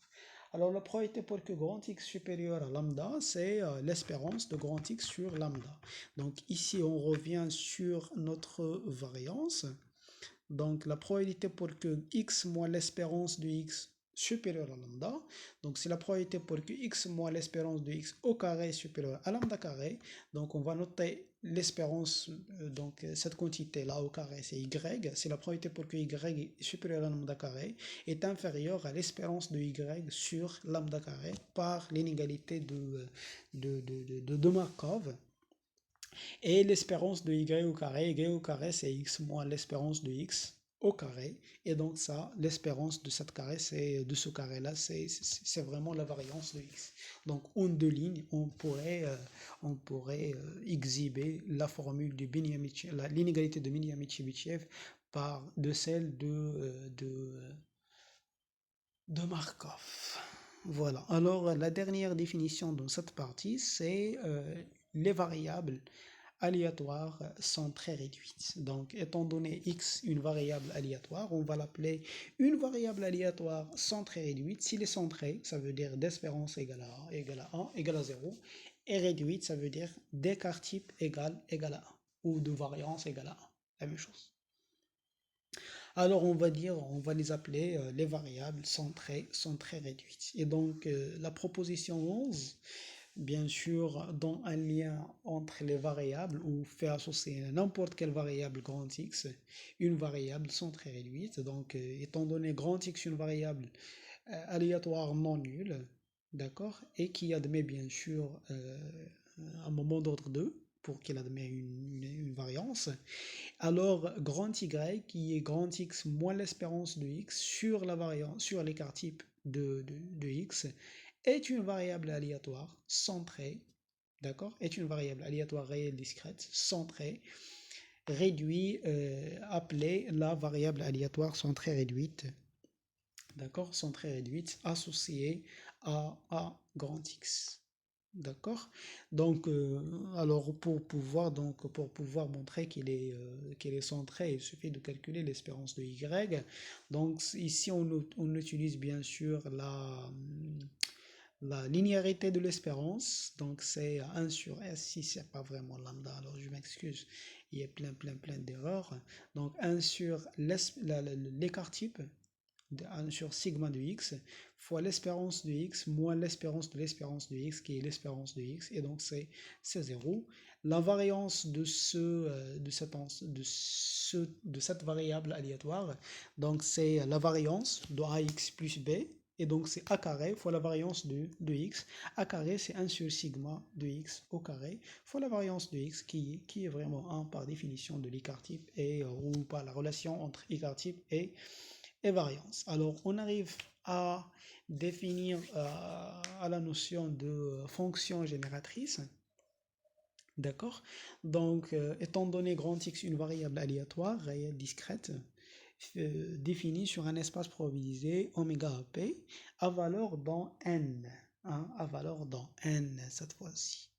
Alors, la probabilité pour que grand X supérieur à lambda, c'est l'espérance de grand X sur lambda. Donc, ici, on revient sur notre variance. Donc, la probabilité pour que x moins l'espérance de x supérieure à lambda. Donc, c'est la probabilité pour que x moins l'espérance de x au carré supérieure à lambda carré. Donc, on va noter l'espérance, donc cette quantité-là au carré, c'est y. C'est la probabilité pour que y supérieur à lambda carré est inférieure à l'espérance de y sur lambda carré par l'inégalité de Markov. Et l'espérance de y au carré, c'est x moins l'espérance de x au carré. Et donc ça, l'espérance de cette carré, de ce carré-là, c'est vraiment la variance de x. Donc en deux lignes, on pourrait exhiber la formule de l'inégalité de Binyamin-Chebyshev de celle de Markov. Voilà. Alors la dernière définition dans cette partie, c'est les variables aléatoires sont très réduites. Donc, étant donné x une variable aléatoire, on va l'appeler une variable aléatoire centrée réduite. S'il est centré, ça veut dire d'espérance égale à 1, égale à 1, égale à 0. Et réduite, ça veut dire d'écart type égale à 1. Ou de variance égale à 1. La même chose. Alors, on va les appeler les variables centrées réduites. Et donc, la proposition 11, bien sûr, dans un lien entre les variables ou fait associer n'importe quelle variable grand X, une variable centrée réduite. Donc, étant donné grand X une variable aléatoire non nulle, d'accord, et qui admet bien sûr un moment d'ordre 2 pour qu'il admet une variance, alors grand Y qui est grand X moins l'espérance de X sur la variance, sur l'écart type de X, est une variable aléatoire centrée, d'accord, est une variable aléatoire réelle discrète centrée, réduite, appelée la variable aléatoire centrée réduite, d'accord, centrée réduite associée à grand X. D'accord. Donc, alors pour pouvoir montrer qu'il est centré, il suffit de calculer l'espérance de y. Donc ici on utilise bien sûr la linéarité de l'espérance. Donc c'est 1 sur S. Si c'est pas vraiment lambda, alors je m'excuse. Il y a plein d'erreurs. Donc 1 sur l'écart type de 1 sur sigma de x fois l'espérance de x moins l'espérance de x qui est l'espérance de x, et donc c'est 0. La variance de cette variable aléatoire, donc c'est la variance de ax plus b, et donc c'est a carré fois la variance de x. A carré c'est 1 sur sigma de x au carré fois la variance de x qui est vraiment 1 par définition de l'écart type, ou par la relation entre écart type et variance. Alors, on arrive à définir à la notion de fonction génératrice. D'accord? Donc, étant donné grand X une variable aléatoire, réelle, discrète, définie sur un espace probabilisé oméga AP à valeur dans n. Hein, à valeur dans n cette fois-ci.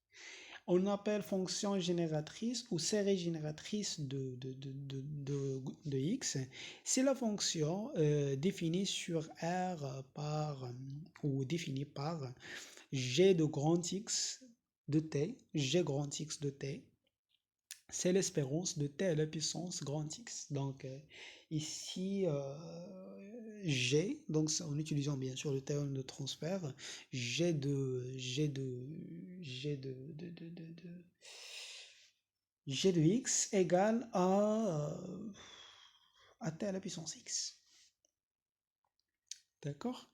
On appelle fonction génératrice ou série génératrice de x. C'est la fonction définie sur R ou définie par g de grand X de t, g grand X de t, c'est l'espérance de t à la puissance grand X. Donc ici, g, donc en utilisant bien sûr le théorème de transfert, g de x égale à t à la puissance x. D'accord?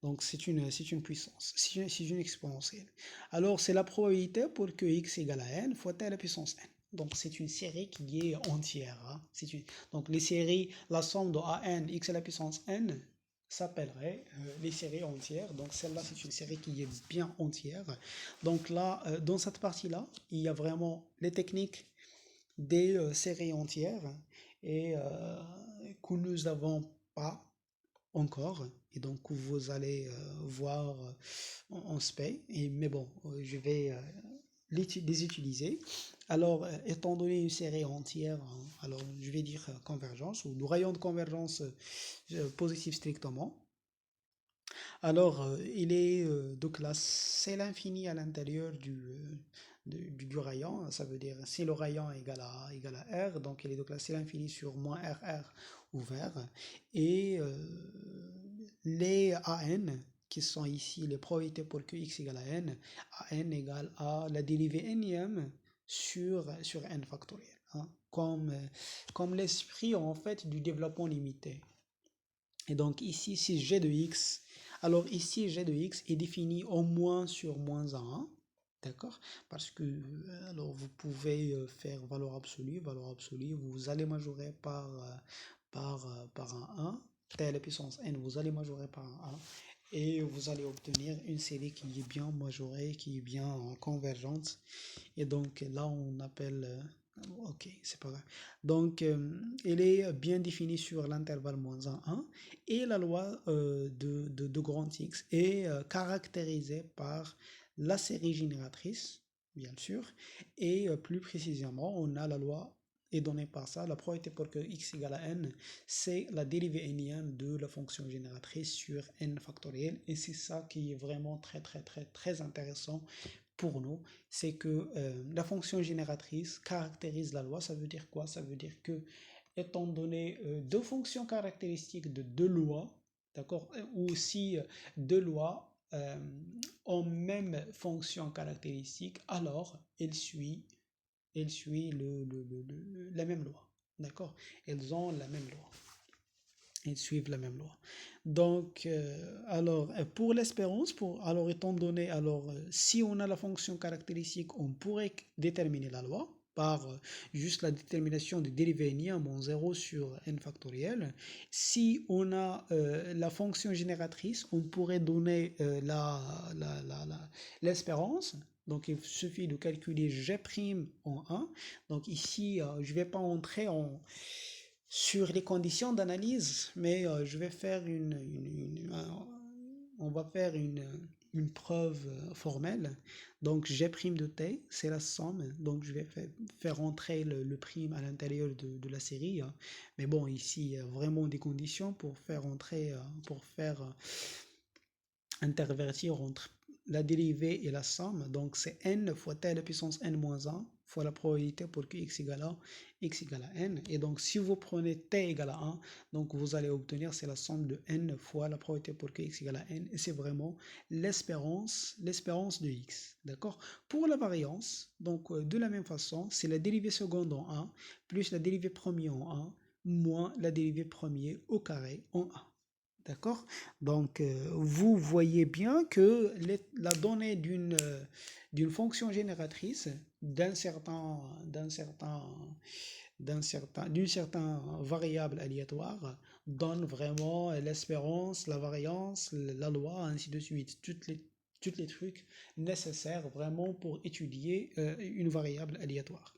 Donc c'est une puissance, c'est une exponentielle. Alors c'est la probabilité pour que x égale à n fois t à la puissance n. Donc c'est une série qui est entière. Hein. Donc les séries, la somme de an x à la puissance n s'appellerait les séries entières. Donc celle-là c'est une série qui est bien entière. Donc là, dans cette partie-là, il y a vraiment les techniques des séries entières et que nous n'avons pas encore, et donc vous allez voir en spé, mais bon, je vais les utiliser. Alors, étant donné une série entière, hein, alors je vais dire convergence, ou le rayon de convergence positif strictement. Alors, il est de classe C l'infini à l'intérieur du rayon, ça veut dire si le rayon est égal à R, donc il est de classe C l'infini sur moins RR ouvert, et les AN, qui sont ici les probabilités pour que x égale à n égale à la dérivée nième sur n factoriel, hein, comme l'esprit en fait du développement limité. Et donc ici, si g de x, alors ici g de x est défini au moins sur moins 1, d'accord? Parce que alors vous pouvez faire valeur absolue, vous allez majorer par un 1, t à la puissance n, vous allez majorer par un 1, et vous allez obtenir une série qui est bien majorée, qui est bien convergente. Et donc là, on appelle... ok, c'est pas grave. Donc, elle est bien définie sur l'intervalle moins 1, 1. Et la loi de grand X est caractérisée par la série génératrice, bien sûr. Et plus précisément, on a la loi est donnée par ça. La probabilité pour que x égale à n, c'est la dérivée nième de la fonction génératrice sur n factoriel. Et c'est ça qui est vraiment très intéressant pour nous, c'est que la fonction génératrice caractérise la loi. Ça veut dire quoi? Ça veut dire que, étant donné deux fonctions caractéristiques de deux lois, d'accord, ou aussi deux lois ont même fonction caractéristique, alors elle suit la même loi, d'accord? Elles ont la même loi. Ils suivent la même loi. Donc, alors, pour l'espérance, alors, étant donné, alors, si on a la fonction caractéristique, on pourrait déterminer la loi par juste la détermination de dérivée nième en 0 sur n factoriel. Si on a la fonction génératrice, on pourrait donner l'espérance. Donc, il suffit de calculer g' en 1. Donc, ici, je ne vais pas entrer sur les conditions d'analyse, mais je vais faire on va faire une preuve formelle. Donc g' de t, c'est la somme. Donc je vais faire entrer le prime à l'intérieur de la série. Hein. Mais bon, ici, il y a vraiment des conditions pour faire entrer, pour faire intervertir entre la dérivée et la somme. Donc c'est n fois t à la puissance n-1 fois la probabilité pour que x égale à n. Et donc si vous prenez t égale à 1, donc vous allez obtenir, c'est la somme de n fois la probabilité pour que x égale à n. Et c'est vraiment l'espérance de x. D'accord? Pour la variance, donc de la même façon, c'est la dérivée seconde en 1 plus la dérivée première en 1 moins la dérivée première au carré en 1. D'accord? Donc, vous voyez bien que la donnée d'une fonction génératrice d'une certaine variable aléatoire donne vraiment l'espérance, la variance, la loi, ainsi de suite, toutes les trucs nécessaires vraiment pour étudier une variable aléatoire.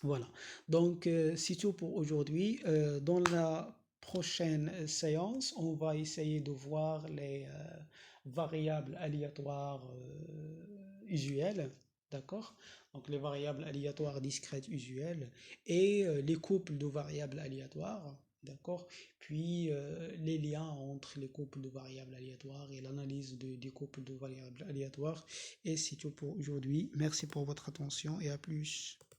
Voilà. Donc, c'est tout pour aujourd'hui. Dans la prochaine séance, on va essayer de voir les variables aléatoires usuelles, d'accord? Donc les variables aléatoires discrètes usuelles et les couples de variables aléatoires. D'accord? Puis les liens entre les couples de variables aléatoires et l'analyse des couples de variables aléatoires. Et c'est tout pour aujourd'hui. Merci pour votre attention et à plus.